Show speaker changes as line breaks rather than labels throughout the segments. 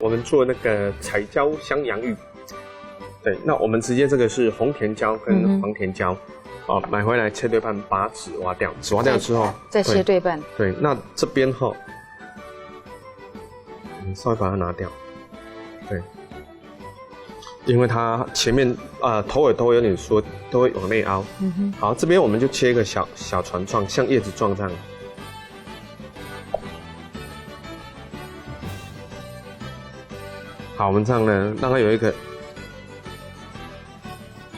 我们做那个彩椒香洋芋，对，那我们直接这个是红甜椒跟黄甜椒，买回来切对半，把籽挖掉，籽挖掉之后
再切对半。
对，那这边哈，你稍微把它拿掉，对，因为它前面头尾都会有点缩，都会往内凹。好，这边我们就切一个小船状，像叶子状这样。好，我们这样呢，让它有一个，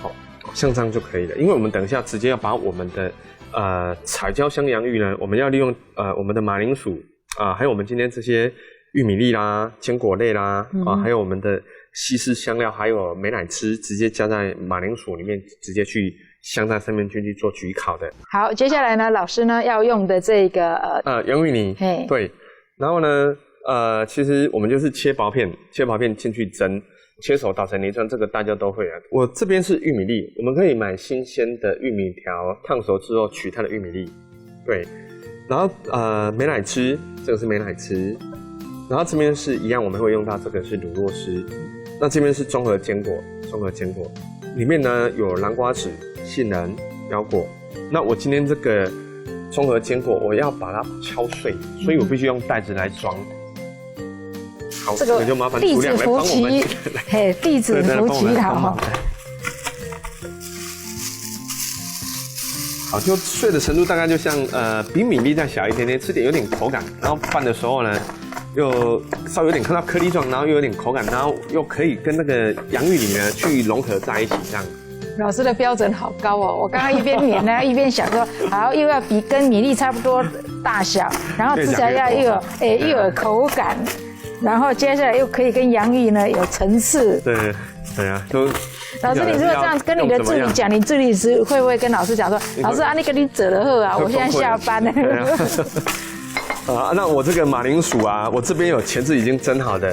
好，像这样就可以了。因为我们等一下直接要把我们的彩椒香洋芋呢，我们要利用我们的马铃薯还有我们今天这些玉米粒啦、坚果类啦还有我们的西式香料，还有美乃滋，直接加在马铃薯里面，直接去镶在上面去做焗烤的。
好，接下来呢，老师呢要用的这个
洋芋泥，对，然后呢。其实我们就是切薄片进去蒸，切熟捣成泥状，这个大家都会啊。我这边是玉米粒，我们可以买新鲜的玉米条，烫熟之后取它的玉米粒，对。然后美乃滋，这个是美乃滋，然后这边是一样，我们会用到这个是乳酪丝，那这边是综合坚果，里面呢有南瓜籽、杏仁、腰果。那我今天这个综合坚果，我要把它敲碎，所以我必须用袋子来装。好，这个就麻烦厨娘来帮我们。
弟子服其劳。
好，就碎的程度大概就像比米粒再小一点点，吃点有点口感，然后拌的时候呢，又稍微有点看到颗粒状，然后又有点口感，然后又可以跟那个洋芋泥呢去融合在一起这样。
老师的标准好高哦！我刚刚一边抿呢，一边想说，好，又要比跟米粒差不多大小，然后吃起来又有口感。然后接下来又可以跟洋芋呢有层次。
对啊，都。
老师，你如果这样跟你的助理讲，你助理是会不会跟老师讲说，老师啊，你跟你折了后啊，我现在下班了。
那我这个马铃薯啊，我这边有钳子已经蒸好的，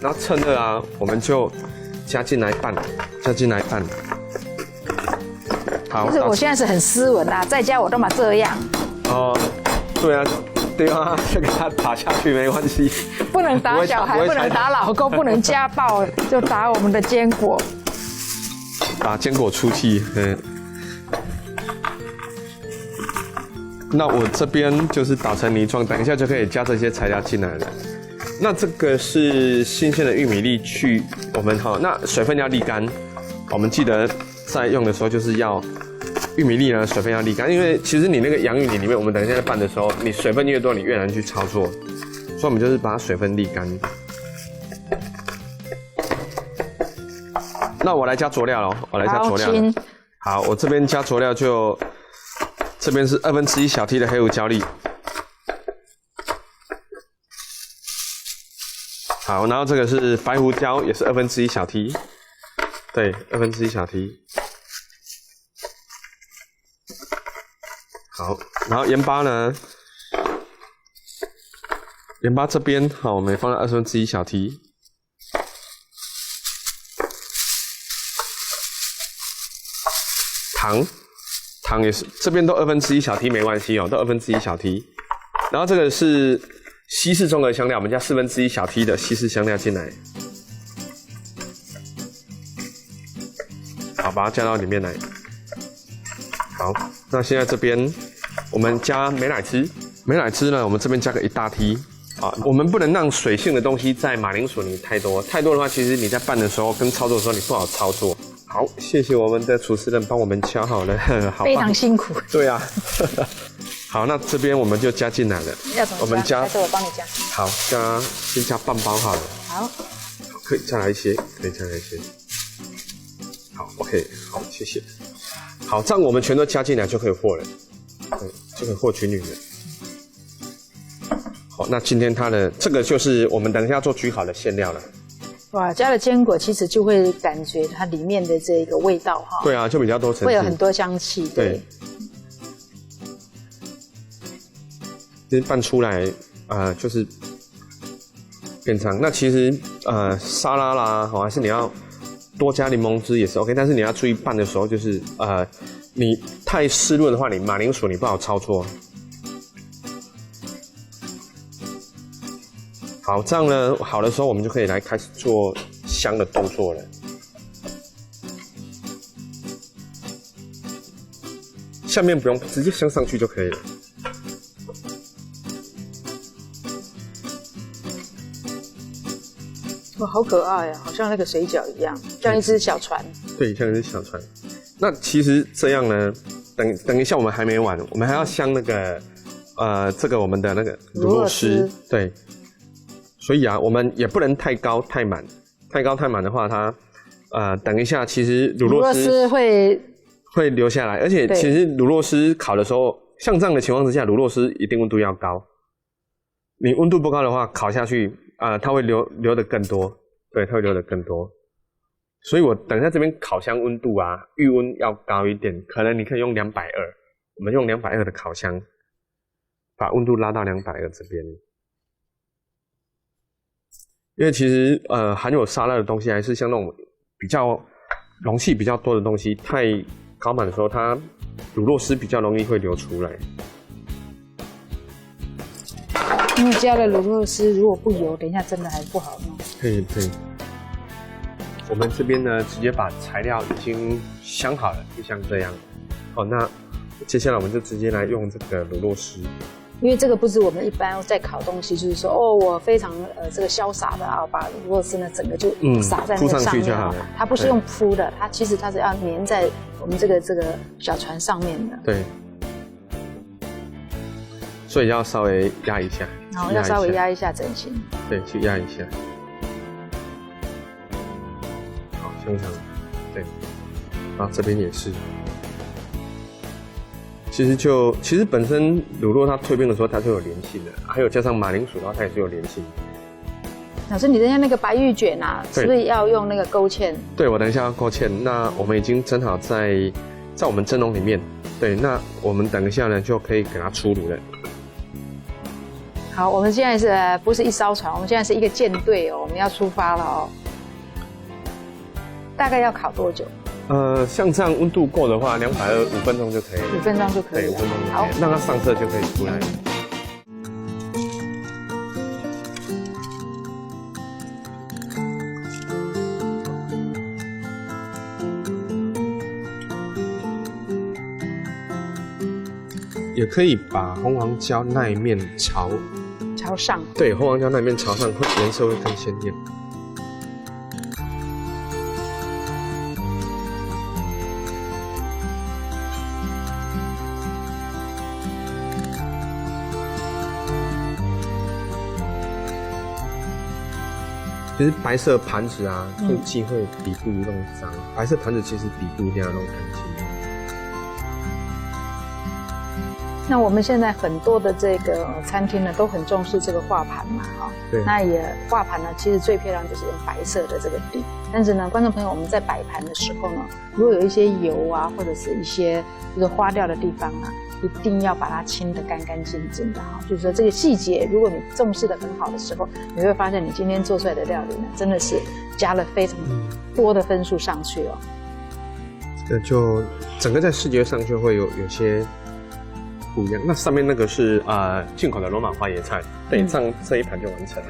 然后趁热啊，我们就加进来拌。好，
其实我现在是很斯文啦，在家我都嘛这样。
对啊。对啊，就给他打下去没关系。
不能打小孩，不能打老公，不能家暴，就打我们的坚果。
打坚果出气，那我这边就是打成泥状，等一下就可以加这些材料进来了。那这个是新鲜的玉米粒去，我们那水分要沥干。我们记得在用的时候就是要。玉米粒呢，水分要沥干，因为其实你那个洋芋泥里面，我们等一下在拌的时候，你水分越多，你越难去操作，所以我们就是把它水分沥干。那我来加佐料咯，好，我这边加佐料这边是1/2小滴的黑胡椒粒。好，然后这个是白胡椒，也是1/2小滴，对，1/2小滴。好，然后盐巴呢？盐巴这边好，我们放到1/2小滴。糖也是，这边都1/2小滴没关系哦，都1/2小滴。然后这个是西式综合香料，我们加1/4小滴的西式香料进来。好，把它加到里面来。好，那现在这边我们加美乃滋呢，我们这边加个1大滴啊。我们不能让水性的东西在马铃薯泥太多的话，其实你在拌的时候跟操作的时候你不好操作。好，谢谢我们的厨师人帮我们敲好了，好，
非常辛苦。
对啊，好，那这边我们就加进来了。
要怎么加？
我们加，
还是我帮你加？
好，先加半包好了。
好，
可以再来一些，好 ，OK， 好，谢谢。好，这样我们全都加进来就可以和了，对，就可以和均匀了。好，那今天它的这个就是我们等一下做焗好的馅料了。
哇，加了坚果，其实就会感觉它里面的这个味道哈。
对啊，就比较多层次，
会有很多香气。对。
其实拌出来，就是变长。那其实沙拉啦，还是你要多加柠檬汁也是 OK， 但是你要注意拌的时候，就是你太湿润的话，你马铃薯你不好操作。好，这样呢好的时候，我们就可以来开始做香的动作了。下面不用直接镶上去就可以了。
哇，好可爱呀，好像那个水饺一样，像一只小船。
对，像一只小船。那其实这样呢，等一下我们还没完，我们还要镶那个这个我们的那个乳酪丝。对。所以啊，我们也不能太高太满，太高太满的话，它等一下其实乳酪丝会留下来，而且其实乳酪丝烤的时候，像这样的情况之下，乳酪丝一定温度要高。你温度不高的话，烤下去它会留得更多，对，它会留得更多。所以我等一下这边烤箱温度啊，预温要高一点，可能你可以用220，我们用220的烤箱，把温度拉到220这边。因为其实含有沙拉的东西，还是像那种比较容器比较多的东西，太烤满的时候，它乳酪丝比较容易会流出来。
因为加了乳酪丝，如果不油，等一下真的还不好弄。
对。我们这边呢，直接把材料已经镶好了，就像这样。好，那接下来我们就直接来用这个乳酪丝。
因为这个不是我们一般在烤东西，就是说哦，我非常这个潇洒的啊，把乳酪丝呢整个就撒在那个上面啊。它不是用铺的，它其实它是要粘在我们这个小船上面的。
对。所以要稍微压一下。
然后要稍微压一下整形。
对，去压一下。好，香肠。对。然后这边也是。其实本身乳酪它蜕变的时候它是有粘性的，还有加上马铃薯，然后它也是有粘性。
老师，你等一下那个白玉卷啊，是不是要用那个勾芡？
对，我等一下要勾芡。那我们已经蒸好在我们蒸笼里面。对，那我们等一下呢就可以给它出炉了。
好，我们现在是不是一艘船？我们现在是一个舰队哦，我们要出发了哦。大概要烤多久？
像这样温度够的话，220 5分钟就可以了。
5分钟就可以了。
对，5分钟就可以了。
好，
让它上色就可以出来。也可以把红黄椒那一面朝
上。
对，红黄椒那一面朝上，会颜色会更鲜艳。其实白色盘子啊，用忌讳底部弄脏。白色盘子其实底部一定要弄干净。
那我们现在很多的这个餐厅呢，都很重视这个画盘嘛，哈。
对。
那也画盘呢，其实最漂亮就是用白色的这个底。但是呢，观众朋友，我们在摆盘的时候呢，如果有一些油啊，或者是一些就是花掉的地方啊，一定要把它清得干干净净的哈。就是说这个细节，如果你重视得很好的时候，你会发现你今天做出来的料理呢，真的是加了非常多的分数上去哦。
这个就整个在视觉上就会有些不一样。那上面那个是进口的罗马花椰菜，对，这样这一盘就完成了。